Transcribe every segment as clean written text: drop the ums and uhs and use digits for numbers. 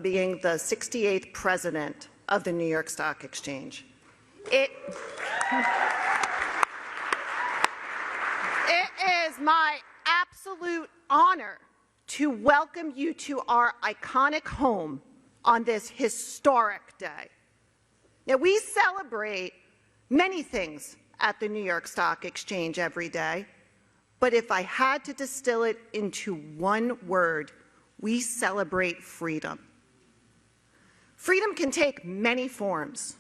being the 68th president of the New York Stock Exchange. It is my absolute honor to welcome you to our iconic home on this historic day. Now, we celebrate many things at the New York Stock Exchange every day, but if I had to distill it into one word, we celebrate freedom. Freedom can take many forms.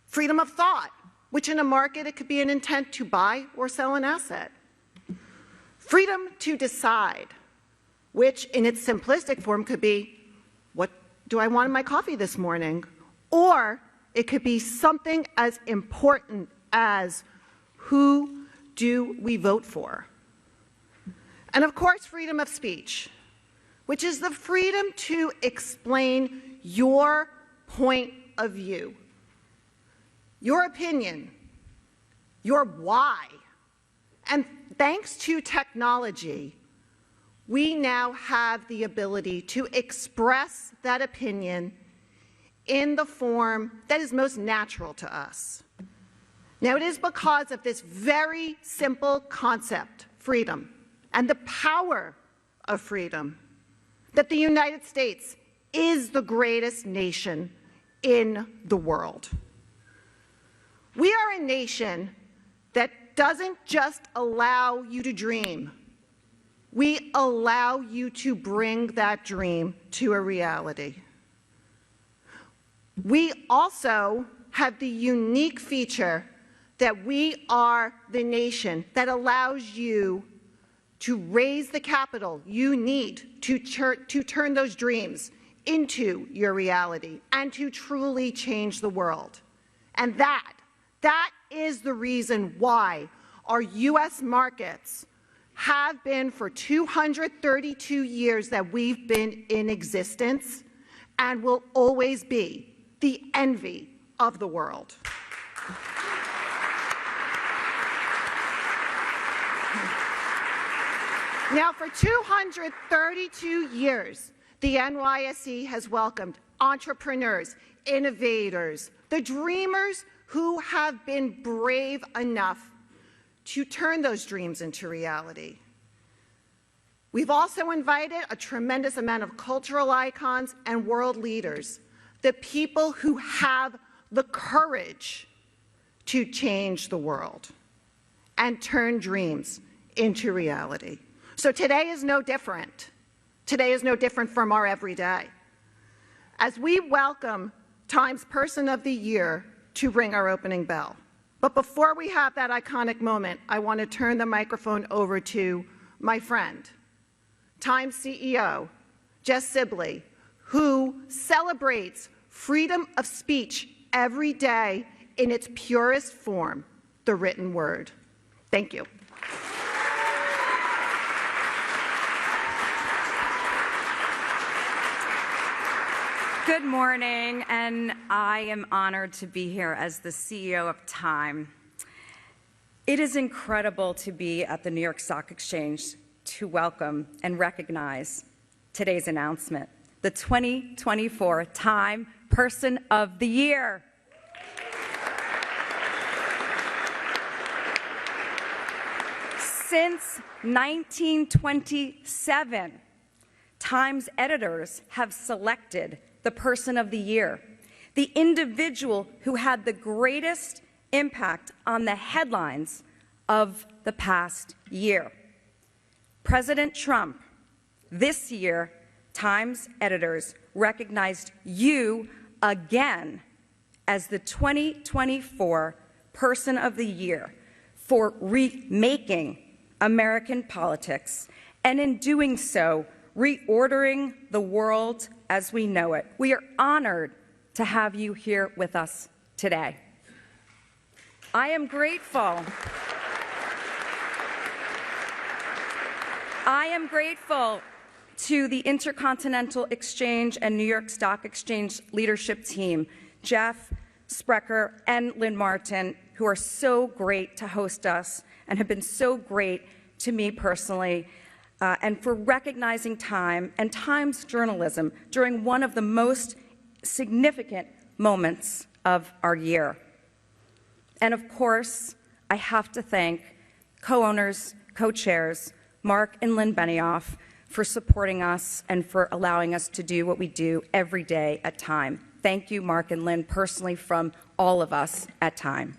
Freedom of thought, which in a market it could be an intent to buy or sell an asset. Freedom to decide, which in its simplistic form could be, what do I want in my coffee this morning? Or it could be something as important as, who do we vote for? And of course, freedom of speech, which is the freedom to explain your point of view, your opinion, your why. And thanks to technology, we now have the ability to express that opinion in the form that is most natural to us. Now, it is because of this very simple concept, freedom, and the power of freedom, that the United States is the greatest nation in the world. We are a nation that doesn't just allow you to dream. We allow you to bring that dream to a reality. We also have the unique feature that we are the nation that allows you to raise the capital you need to turn those dreams into your reality and to truly change the world. And that is the reason why our U.S. markets have been for 232 years that we've been in existence and will always be the envy of the world. Now, for 232 years, the NYSE has welcomed entrepreneurs, innovators, the dreamers who have been brave enough to turn those dreams into reality. We've also invited a tremendous amount of cultural icons and world leaders, the people who have the courage to change the world and turn dreams into reality. So today is no different. Today is no different from our everyday. As we welcome Time's Person of the Year to ring our opening bell. But before we have that iconic moment, I want to turn the microphone over to my friend, Time's CEO, Jess Sibley, who celebrates freedom of speech every day in its purest form, the written word. Thank you. Good morning, and I am honored to be here as the CEO of Time. It is incredible to be at the New York Stock Exchange to welcome and recognize today's announcement, the 2024 Time Person of the Year. Since 1927, Time's editors have selected the Person of the Year, the individual who had the greatest impact on the headlines of the past year. President Trump, this year, Time's editors recognized you again as the 2024 Person of the Year for remaking American politics, and in doing so, reordering the world as we know it. We are honored to have you here with us today. I am grateful. To the Intercontinental Exchange and New York Stock Exchange leadership team, Jeff Sprecher and Lynn Martin, who are so great to host us and have been so great to me personally. and for recognizing Time and Times journalism during one of the most significant moments of our year. And of course, I have to thank co-owners, co-chairs, Mark and Lynn Benioff, for supporting us and for allowing us to do what we do every day at Time. Thank you, Mark and Lynn, personally from all of us at Time.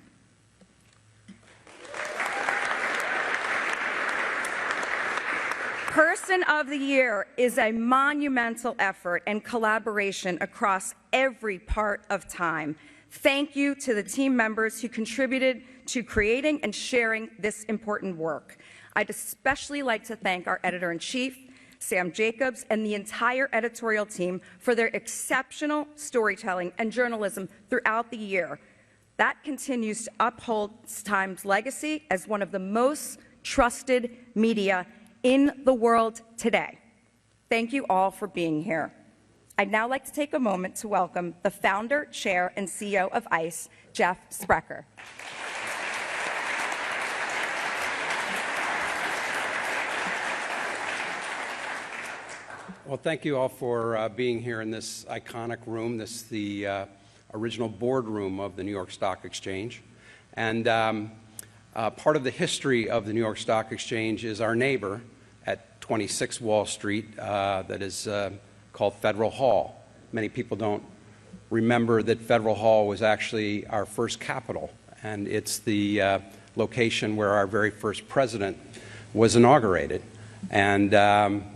Person of the Year is a monumental effort and collaboration across every part of Time. Thank you to the team members who contributed to creating and sharing this important work. I'd especially like to thank our editor-in-chief, Sam Jacobs, and the entire editorial team for their exceptional storytelling and journalism throughout the year. That continues to uphold Time's legacy as one of the most trusted media in the world today. Thank you all for being here. I'd now like to take a moment to welcome the founder, chair, and CEO of ICE, Jeff Sprecher. Well, thank you all for being here in this iconic room. This is the original boardroom of the New York Stock Exchange. And part of the history of the New York Stock Exchange is our neighbor at 26 Wall Street that is called Federal Hall. Many people don't remember that Federal Hall was actually our first Capitol, and it's the location where our very first president was inaugurated, and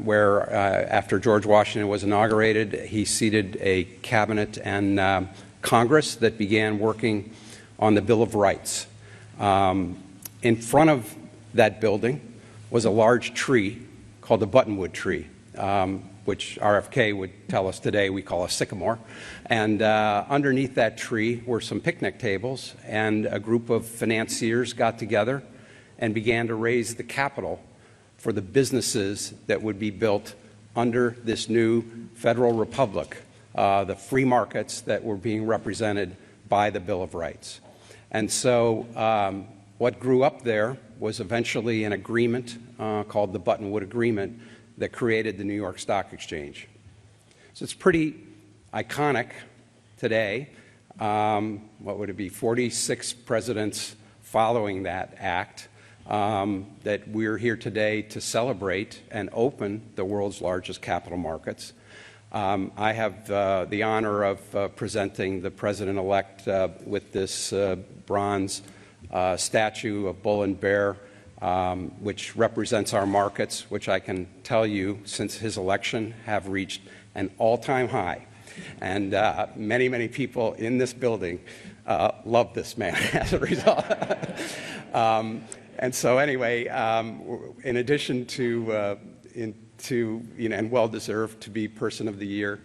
where after George Washington was inaugurated, he seated a cabinet and Congress that began working on the Bill of Rights. In front of that building was a large tree called the buttonwood tree, which RFK would tell us today we call a sycamore. And underneath that tree were some picnic tables, and a group of financiers got together and began to raise the capital for the businesses that would be built under this new federal republic, the free markets that were being represented by the Bill of Rights. And so what grew up there was eventually an agreement called the Buttonwood Agreement that created the New York Stock Exchange. So it's pretty iconic today. What would it be, 46 presidents following that act, that we're here today to celebrate and open the world's largest capital markets. I have the honor of presenting the president-elect with this bronze statue of Bull and Bear, which represents our markets, which I can tell you since his election have reached an all-time high. And many, many people in this building love this man as a result. And so anyway, in addition to, and well-deserved to be Person of the Year,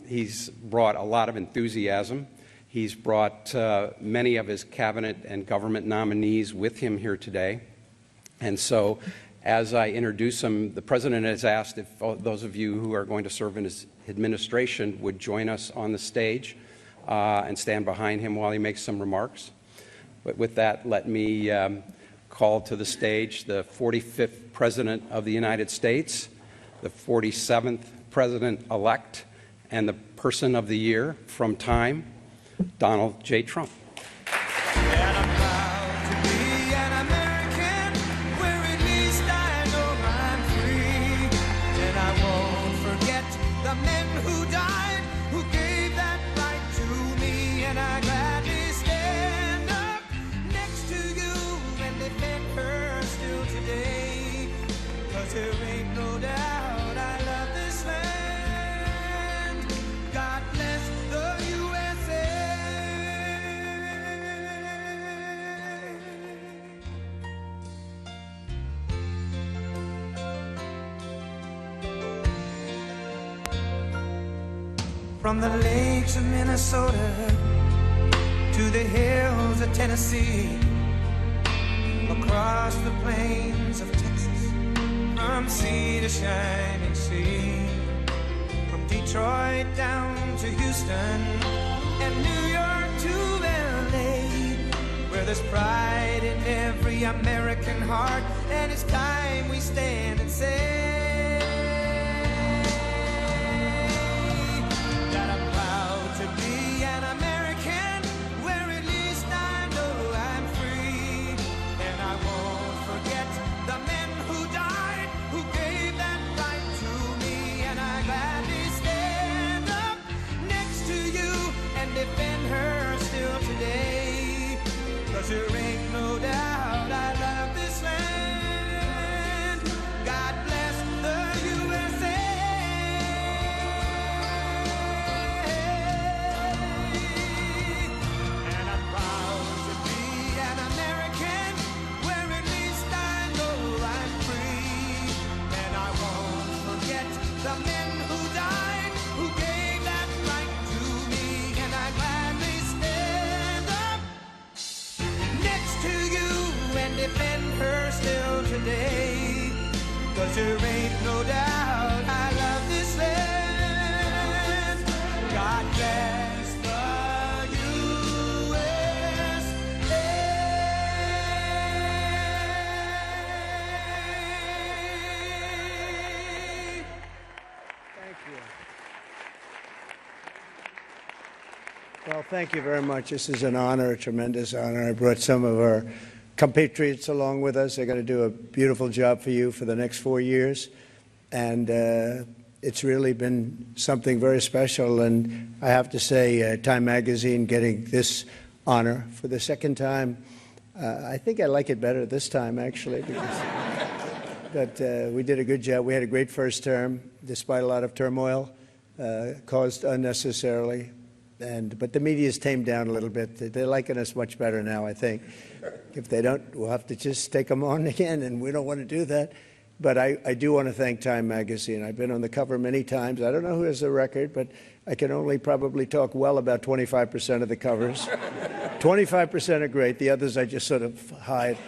he's brought a lot of enthusiasm. He's brought many of his cabinet and government nominees with him here today. And so as I introduce him, the President has asked if those of you who are going to serve in his administration would join us on the stage and stand behind him while he makes some remarks. But with that, let me call to the stage the 45th President of the United States, the 47th President-elect, and the Person of the Year from Time, Donald J. Trump. And I'm proud to be an American, where at least I know I'm free. And I won't forget the men who died, who gave that right to me. And I gladly stand up next to you and defend her still today. 'Cause there ain't no doubt I love this land. God bless the USA. From the lakes of Minnesota to the hills of Tennessee, across the plains of Texas, from sea to shining sea, from Detroit down to Houston and New York to LA, where there's pride in every American American heart, and it's time we stand and say that I'm proud to be an American, where at least I know I'm free. And I won't forget the men who died, who gave that right to me. And I gladly stand up next to you and defend her still today. 'Cause there ain't no doubt I love this land. God bless the USA. And I'm proud to be an American, where at least I know I'm free. And I won't forget the men who died, who gave that right to me. And I gladly stand up next to you and defend her still today. 'Cause there ain't no doubt I love this land. God bless the USA. Thank you. Well, thank you very much. This is an honor, a tremendous honor. I brought some of our compatriots along with us. They're going to do a beautiful job for you for the next 4 years. And it's really been something very special. And I have to say, Time Magazine getting this honor for the second time. I think I like it better this time, actually, because but we did a good job. We had a great first term, despite a lot of turmoil caused unnecessarily. But the media's tamed down a little bit. They're liking us much better now, I think. If they don't, we'll have to just take them on again, and we don't want to do that. But I do want to thank Time Magazine. I've been on the cover many times. I don't know who has the record, but I can only probably talk well about 25% of the covers. 25% are great. The others I just sort of hide.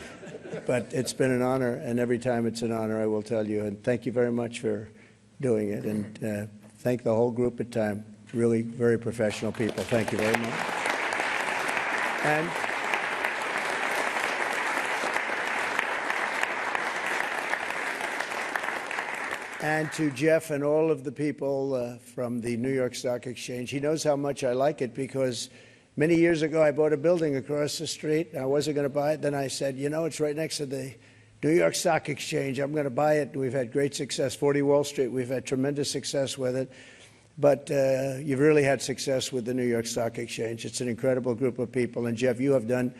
But it's been an honor, and every time it's an honor, I will tell you. And thank you very much for doing it. And thank the whole group at Time. Really very professional people. Thank you very much. And to Jeff and all of the people from the New York Stock Exchange. He knows how much I like it, because many years ago I bought a building across the street. I wasn't going to buy it. Then I said, you know, it's right next to the New York Stock Exchange. I'm going to buy it. We've had great success. 40 Wall Street, we've had tremendous success with it. But you've really had success with the New York Stock Exchange. It's an incredible group of people. And Jeff, you have done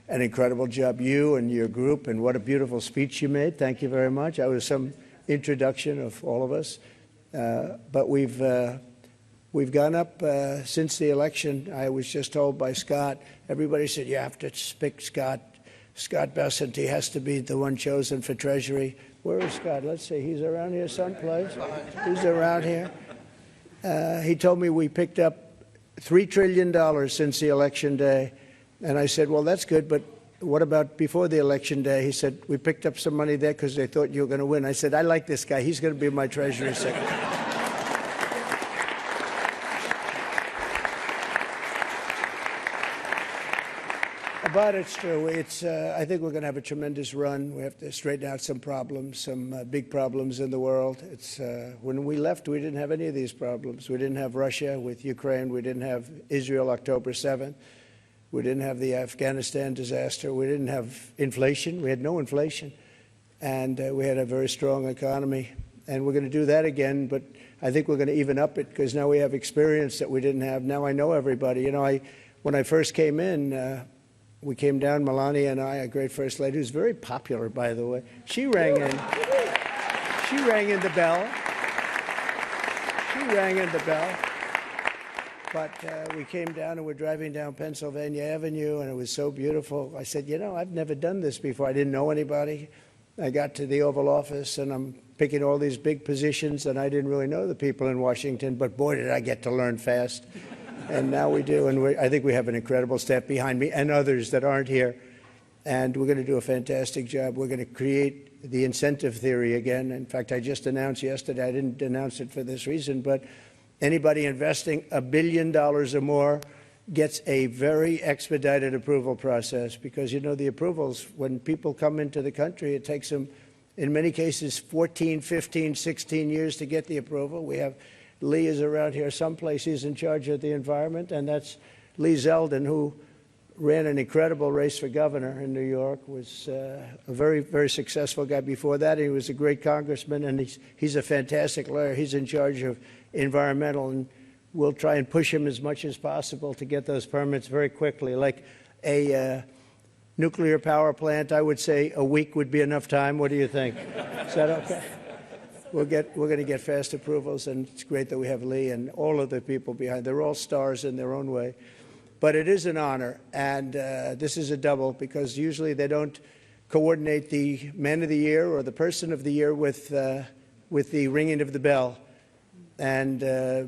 an incredible job, you and your group. And what a beautiful speech you made. Thank you very much. I was some introduction of all of us. But we've gone up since the election. I was just told by Scott, everybody said, you have to pick Scott Bessent. He has to be the one chosen for Treasury. Where is Scott? Let's see. He's around here someplace. He's around here. He told me we picked up $3 trillion since the election day. And I said, well, that's good, but what about before the election day? He said, we picked up some money there because they thought you were going to win. I said, I like this guy. He's going to be my Treasury Secretary. But it's true. I think we're going to have a tremendous run. We have to straighten out some problems, some big problems in the world. When we left, we didn't have any of these problems. We didn't have Russia with Ukraine. We didn't have Israel October 7th. We didn't have the Afghanistan disaster. We didn't have inflation. We had no inflation. And we had a very strong economy. And we're going to do that again. But I think we're going to even up it, because now we have experience that we didn't have. Now I know everybody. You know, when I first came in, we came down, Melania and I, a great first lady, who's very popular, by the way. She rang in. She rang in the bell. She rang in the bell. But we came down, and we're driving down Pennsylvania Avenue, and it was so beautiful. I said, you know, I've never done this before. I didn't know anybody. I got to the Oval Office, and I'm picking all these big positions, and I didn't really know the people in Washington, but boy, did I get to learn fast. And now we do, and I think we have an incredible staff behind me and others that aren't here. And we're going to do a fantastic job. We're going to create the incentive theory again. In fact, I just announced yesterday, I didn't announce it for this reason, but anybody investing $1 billion or more gets a very expedited approval process because, you know, the approvals, when people come into the country, it takes them, in many cases, 14, 15, 16 years to get the approval. We have Lee is around here someplace. He's in charge of the environment, and that's Lee Zeldin, who ran an incredible race for governor in New York, was a very, very successful guy before that. He was a great congressman, and he's a fantastic lawyer. He's in charge of environmental, and we'll try and push him as much as possible to get those permits very quickly. Like a nuclear power plant, I would say a week would be enough time. What do you think? Is that okay? We're going to get fast approvals, and it's great that we have Lee and all of the people behind. They're all stars in their own way. But it is an honor, and this is a double because usually they don't coordinate the Man of the Year or the Person of the Year with the ringing of the bell. And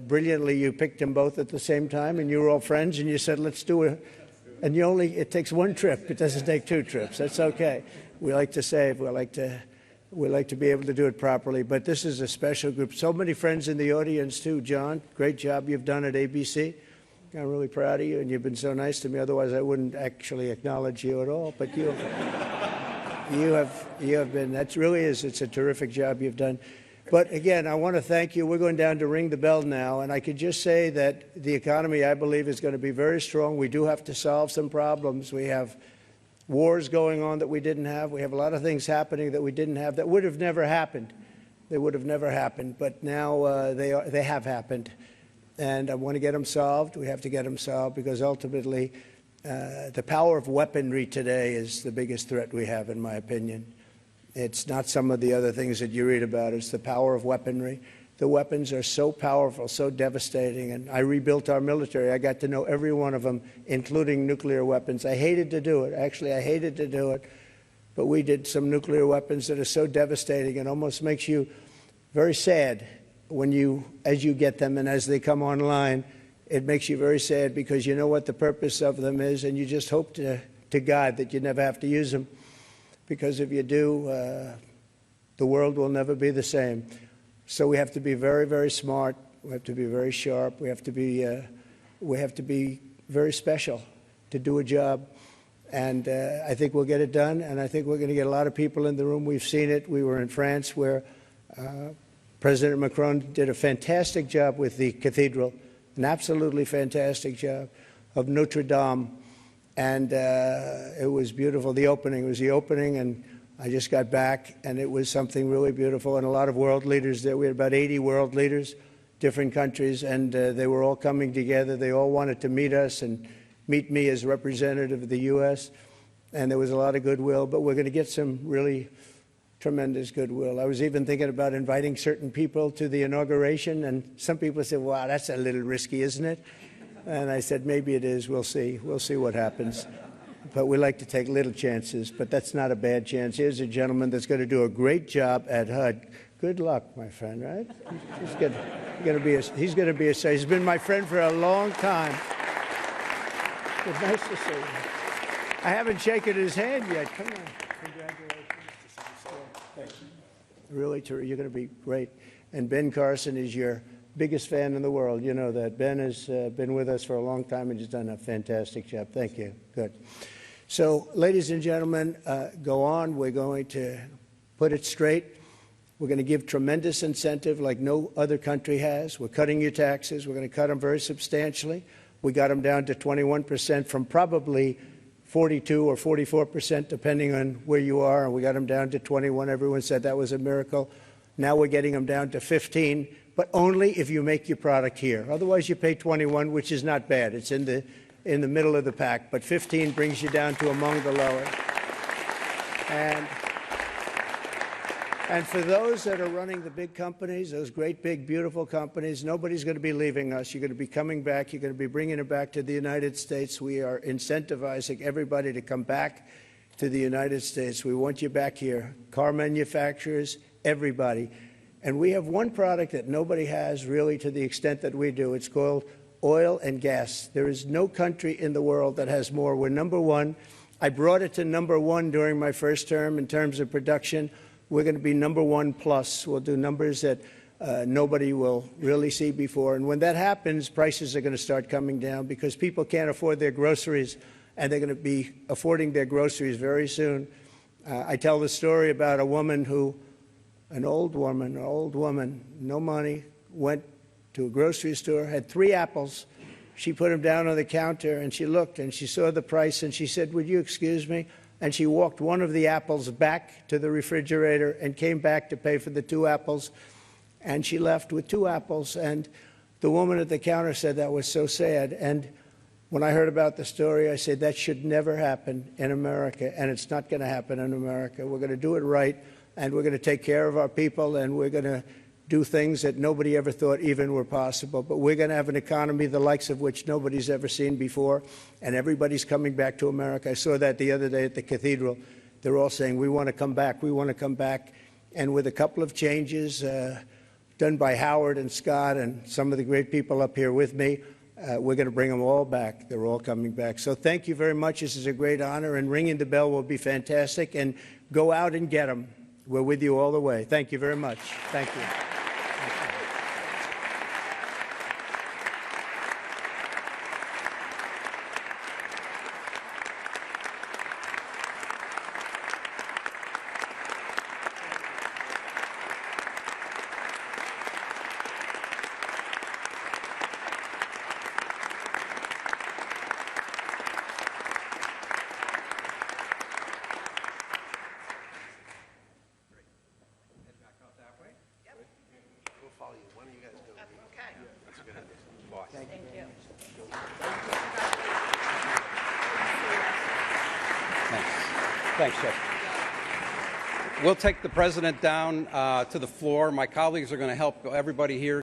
brilliantly, you picked them both at the same time, and you were all friends, and you said, let's do it. And it takes one trip. It doesn't take two trips. That's okay. We like to save. We like to be able to do it properly. But this is a special group. So many friends in the audience, too. John, great job you've done at ABC. I'm really proud of you, and you've been so nice to me. Otherwise, I wouldn't actually acknowledge you at all. But you have been. That really is. It's a terrific job you've done. But again, I want to thank you. We're going down to ring the bell now, and I could just say that the economy, I believe, is going to be very strong. We do have to solve some problems. We have wars going on that we didn't have. We have a lot of things happening that we didn't have that would have never happened. They would have never happened, but now they have happened. And I want to get them solved. We have to get them solved because ultimately the power of weaponry today is the biggest threat we have, in my opinion. It's not some of the other things that you read about. It's the power of weaponry. The weapons are so powerful, so devastating. And I rebuilt our military. I got to know every one of them, including nuclear weapons. I hated to do it. Actually, I hated to do it. But we did some nuclear weapons that are so devastating. It almost makes you very sad as you get them and as they come online. It makes you very sad because you know what the purpose of them is, and you just hope to God that you never have to use them. Because if you do, the world will never be the same. So we have to be very, very smart. We have to be very sharp. We have to be very special to do a job. And I think we'll get it done. And I think we're going to get a lot of people in the room. We've seen it. We were in France where President Macron did a fantastic job with the cathedral, an absolutely fantastic job, of Notre Dame. And it was beautiful. The opening was the opening, and I just got back, and it was something really beautiful. And a lot of world leaders there. We had about 80 world leaders, different countries, and they were all coming together. They all wanted to meet us and meet me as representative of the U.S., and there was a lot of goodwill. But we're going to get some really tremendous goodwill. I was even thinking about inviting certain people to the inauguration, and some people said, wow, that's a little risky, isn't it? And I said, maybe it is. We'll see. We'll see what happens. But we like to take little chances, but that's not a bad chance. Here's a gentleman that's going to do a great job at HUD. Good luck, my friend, right? He's going to be a he's been my friend for a long time. It's nice to see you. I haven't shaken his hand yet. Come on. Congratulations. Thanks. Really, you're going to be great. And Ben Carson is your biggest fan in the world. You know that. Ben has been with us for a long time and he's done a fantastic job. Thank you. Good. So, ladies and gentlemen, go on. We're going to put it straight. We're going to give tremendous incentive like no other country has. We're cutting your taxes. We're going to cut them very substantially. We got them down to 21% from probably 42 or 44%, depending on where you are. And we got them down to 21. Everyone said that was a miracle. Now we're getting them down to 15. But only if you make your product here. Otherwise, you pay 21, which is not bad. It's in the middle of the pack. But 15 brings you down to among the lower. And for those that are running the big companies, those great, big, beautiful companies, nobody's going to be leaving us. You're going to be coming back. You're going to be bringing it back to the United States. We are incentivizing everybody to come back to the United States. We want you back here. Car manufacturers, everybody. And we have one product that nobody has really to the extent that we do. It's called oil and gas. There is no country in the world that has more. We're number one. I brought it to number one during my first term in terms of production. We're going to be number one plus. We'll do numbers that nobody will really see before. And when that happens, prices are going to start coming down because people can't afford their groceries, and they're going to be affording their groceries very soon. I tell the story about a woman who, an old woman, no money, went to a grocery store, had 3 apples. She put them down on the counter, and she looked, and she saw the price, and she said, "Would you excuse me?" And she walked one of the apples back to the refrigerator and came back to pay for the 2 apples. And she left with 2 apples. And the woman at the counter said that was so sad. And when I heard about the story, I said that should never happen in America, and it's not going to happen in America. We're going to do it right, and we're going to take care of our people, and we're going to do things that nobody ever thought even were possible. But we're going to have an economy the likes of which nobody's ever seen before, and everybody's coming back to America. I saw that the other day at the cathedral. They're all saying, "We want to come back. We want to come back." And with a couple of changes done by Howard and Scott and some of the great people up here with me, we're going to bring them all back. They're all coming back. So thank you very much. This is a great honor, and ringing the bell will be fantastic. And go out and get them. We're with you all the way. Thank you very much. Thank you. Thanks, Jeff. We'll take the president down to the floor. My colleagues are going to help everybody here